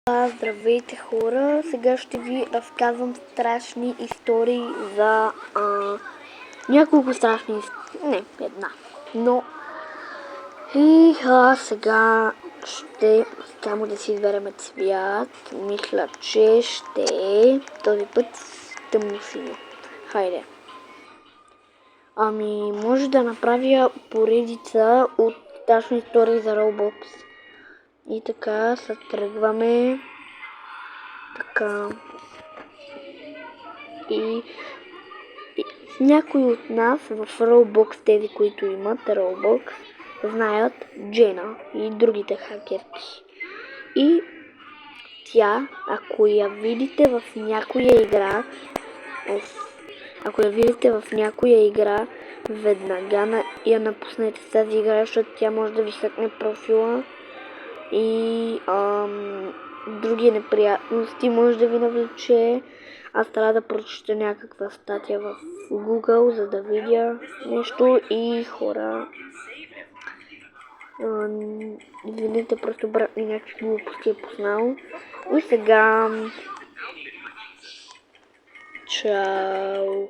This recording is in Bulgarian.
Здравейте хора! Сега ще ви разказвам страшни истории за няколко страшни истории. Не, една. Но сега ще само да си изберем цвят. Мисля, че ще е този път тъмно синьо. Хайде. Може да направя поредица от страшни истории за Roblox. И така, се тръгваме. Така. И някои от нас в Roblox, тези, които имат Roblox, знаят Джена и другите хакерки. И тя, ако я видите в някоя игра, веднага я напуснете с тази игра, защото тя може да ви хакне профила и други неприятности може да ви навлече. Аз трябва да прочета някаква статия в Google, за да видя нещо и хора. Извинете, просто брат ми някакви глупости е познал. И сега... Чао!